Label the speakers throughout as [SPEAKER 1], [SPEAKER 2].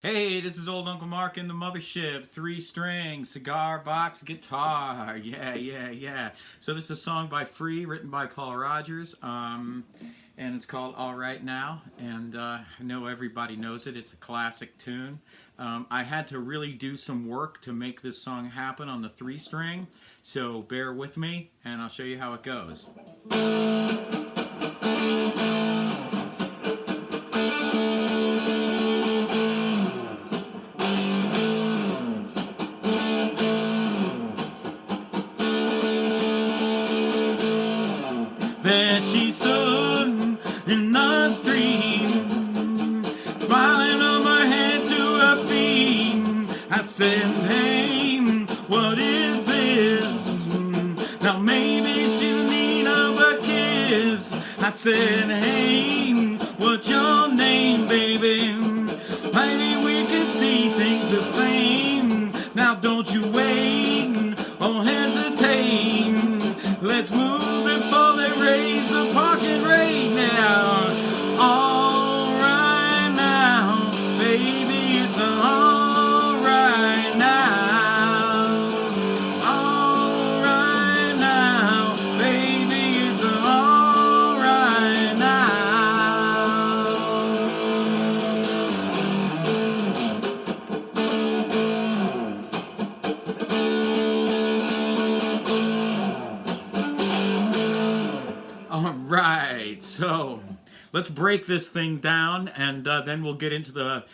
[SPEAKER 1] Hey, this is old Uncle Mark in the mothership. 3-string cigar box guitar. Yeah. So this is a song by Free, written by Paul Rogers, and it's called All Right Now. And I know everybody knows it. It's a classic tune. I had to really do some work to make this song happen on the 3-string. So bear with me, and I'll show you how it goes. There she stood in the street, smiling on my head to her feet. I said, hey, what is this? Now maybe she's in need of a kiss. I said, hey, what's your name, baby? Maybe we can see things the same. Now don't you wait or hesitate. Let's move before they raise the parking rate now. All right now, baby, it's all right now. All right now, baby, it's all right now. All right, so let's break this thing down, and then we'll get into the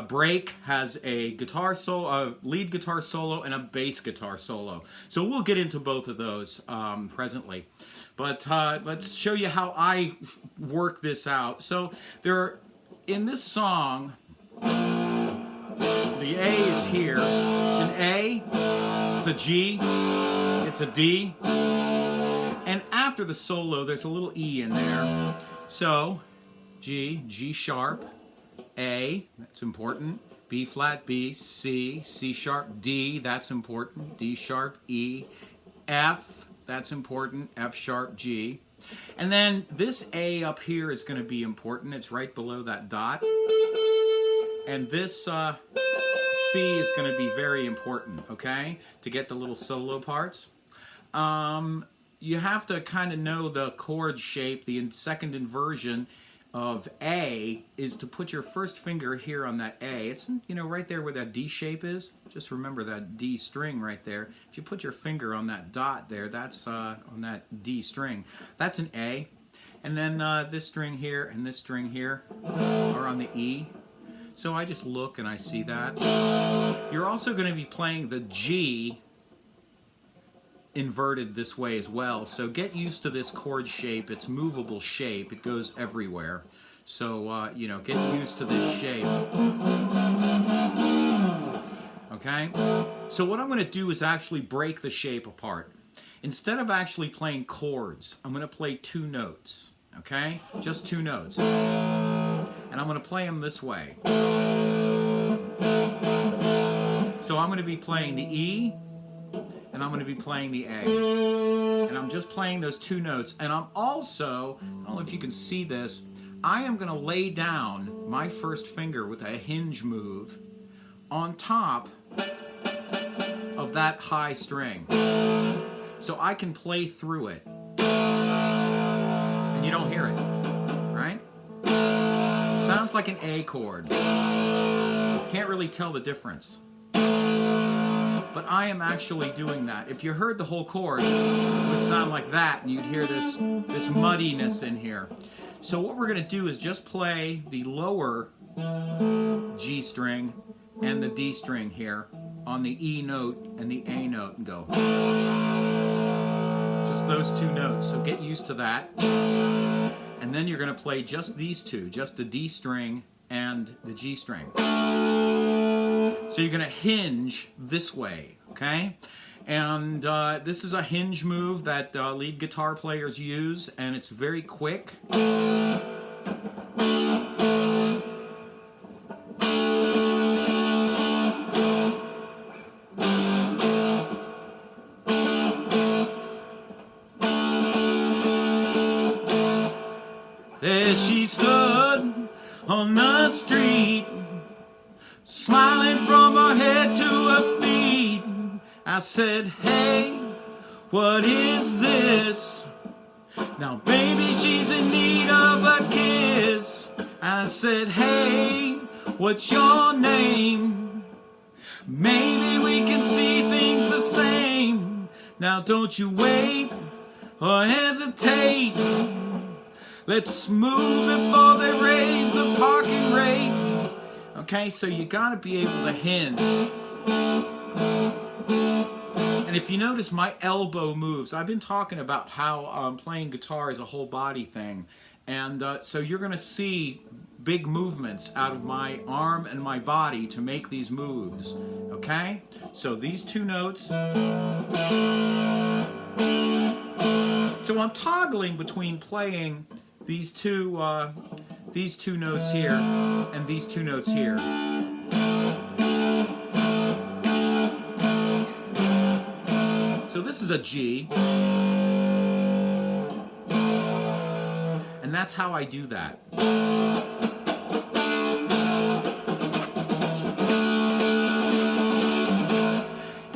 [SPEAKER 1] break. Has a guitar solo, a lead guitar solo, and a bass guitar solo. So we'll get into both of those presently. But let's show you how I work this out. So in this song, the A is here. It's an A, it's a G, it's a D. And after the solo, there's a little E in there. So, G, G sharp, A, that's important. B flat, B, C, C sharp, D, that's important. D sharp, E, F, that's important. F sharp, G. And then this A up here is going to be important. It's right below that dot. And this C is going to be very important, okay, to get the little solo parts. You have to kind of know the chord shape. The second inversion of A is to put your first finger here on that A. It's, right there where that D shape is. Just remember that D string right there. If you put your finger on that dot there, that's on that D string. That's an A. And then this string here and this string here are on the E. So I just look and I see that. You're also going to be playing the G inverted this way as well. So get used to this chord shape. It's movable shape. It goes everywhere. So, get used to this shape. Okay? So what I'm going to do is actually break the shape apart. Instead of actually playing chords, I'm going to play 2 notes. Okay? Just 2 notes. And I'm going to play them this way. So I'm going to be playing the E, and I'm going to be playing the A. And I'm just playing those 2 notes. And I'm also, I don't know if you can see this, I am going to lay down my first finger with a hinge move on top of that high string. So I can play through it. And you don't hear it, right? It sounds like an A chord. Can't really tell the difference. But I am actually doing that. If you heard the whole chord, it would sound like that, and you'd hear this muddiness in here. So what we're going to do is just play the lower G string and the D string here on the E note and the A note and go. Just those 2 notes. So get used to that. And then you're going to play just these 2, just the D string and the G string. So you're going to hinge this way, okay? And this is a hinge move that lead guitar players use, and it's very quick. There she stood on the street, smiling from her head to her feet. I said, hey, what is this? Now baby, she's in need of a kiss. I said, hey, what's your name? Maybe we can see things the same. Now don't you wait or hesitate. Let's move before they raise the parking rate. Okay, so you gotta be able to hinge. And if you notice, my elbow moves. I've been talking about how playing guitar is a whole body thing. And so you're going to see big movements out of my arm and my body to make these moves. Okay? So these two notes. So I'm toggling between playing these two notes here and these two notes here. So this is a G, and that's how I do that.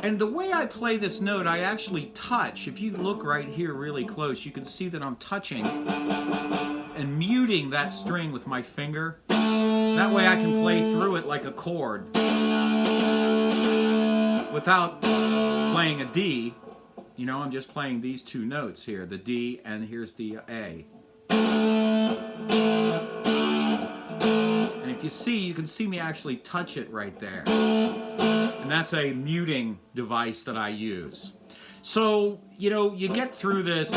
[SPEAKER 1] And the way I play this note, I actually touch. If you look right here really close, you can see that I'm touching and muting that string with my finger. That way I can play through it like a chord without playing a D. You know, I'm just playing these two notes here, the D and here's the A. And if you see, you can see me actually touch it right there. And that's a muting device that I use. So, you know, you get through this.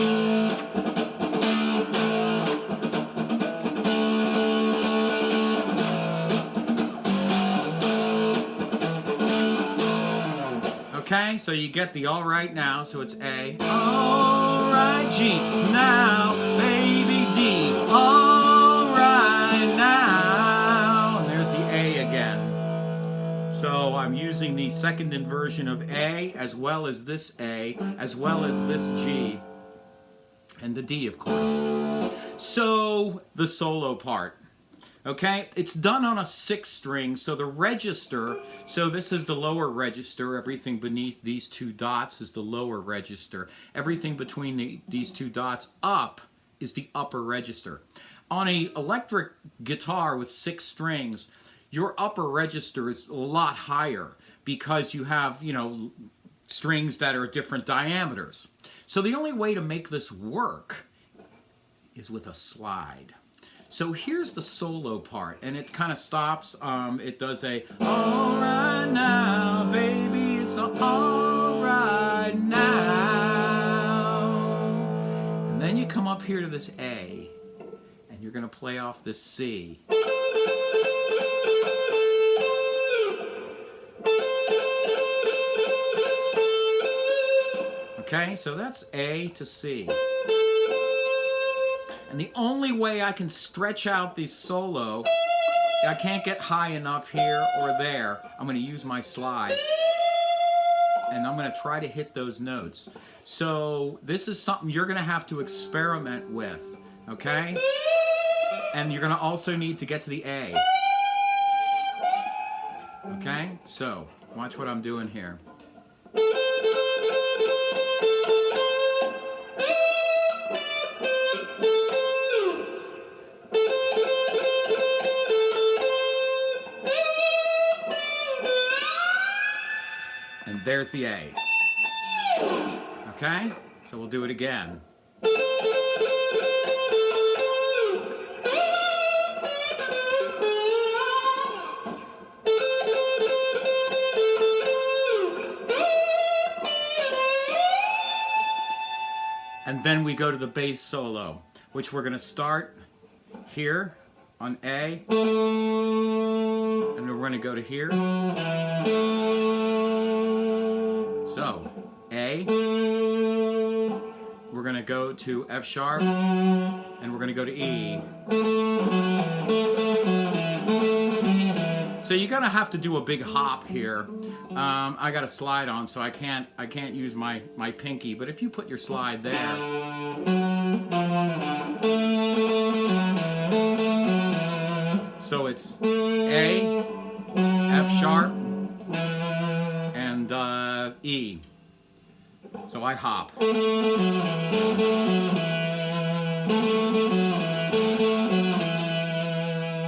[SPEAKER 1] Okay, so you get the all right now, so it's A. All right, G. Now, baby, D. All right now. And there's the A again. So I'm using the second inversion of A, as well as this A, as well as this G. And the D, of course. So, the solo part. Okay, it's done on a 6 string, so the register, so this is the lower register, everything beneath these two dots is the lower register. Everything between these two dots up is the upper register. On an electric guitar with 6 strings, your upper register is a lot higher because you have, you know, strings that are different diameters. So the only way to make this work is with a slide. So here's the solo part, and it kind of stops. It does a, all right now, baby, it's a all right now. And then you come up here to this A, and you're going to play off this C. Okay, so that's A to C. And the only way I can stretch out the solo, I can't get high enough here or there. I'm going to use my slide. And I'm going to try to hit those notes. So this is something you're going to have to experiment with. Okay? And you're going to also need to get to the A. Okay? So, watch what I'm doing here. And there's the A. Okay? So we'll do it again. And then we go to the bass solo, which we're going to start here on A. And we're going to go to here. So, A, we're going to go to F sharp, and we're going to go to E. So you're going to have to do a big hop here. I got a slide on, so I can't use my pinky, but if you put your slide there. So it's A, F So I hop.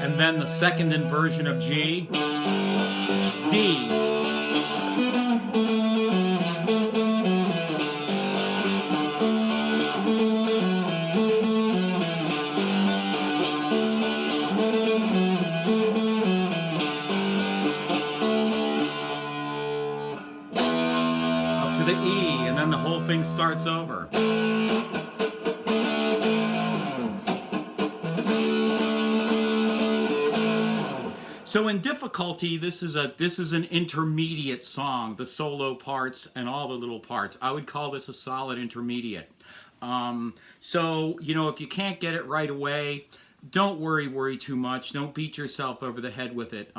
[SPEAKER 1] And then the second inversion of G, D. Up to the E, and then the whole thing starts over. So in difficulty, this is an intermediate song, the solo parts and all the little parts. I would call this a solid intermediate. So, you know, if you can't get it right away, don't worry too much. Don't beat yourself over the head with it.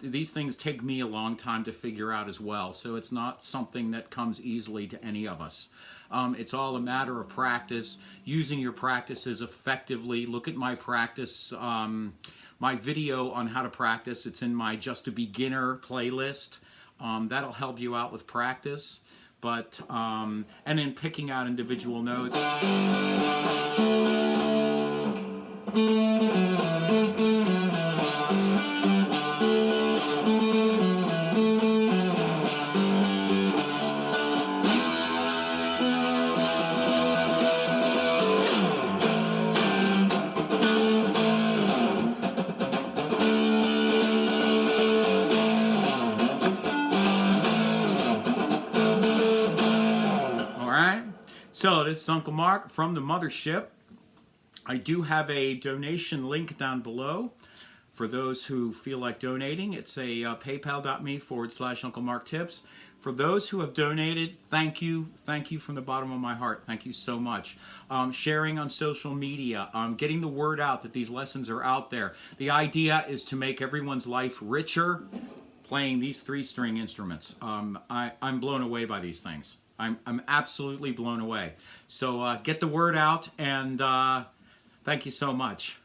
[SPEAKER 1] These things take me a long time to figure out as well, so it's not something that comes easily to any of us. It's all a matter of practice, using your practices effectively. Look at my practice, my video on how to practice. It's in my Just a Beginner playlist. That'll help you out with practice. But, and in picking out individual notes. So this is Uncle Mark from the Mothership. I do have a donation link down below for those who feel like donating. It's a paypal.me/Uncle Mark Tips. For those who have donated, thank you from the bottom of my heart. Thank you so much. Sharing on social media, getting the word out that these lessons are out there. The idea is to make everyone's life richer playing these 3-string instruments. I'm blown away by these things. I'm absolutely blown away. So get the word out, and thank you so much.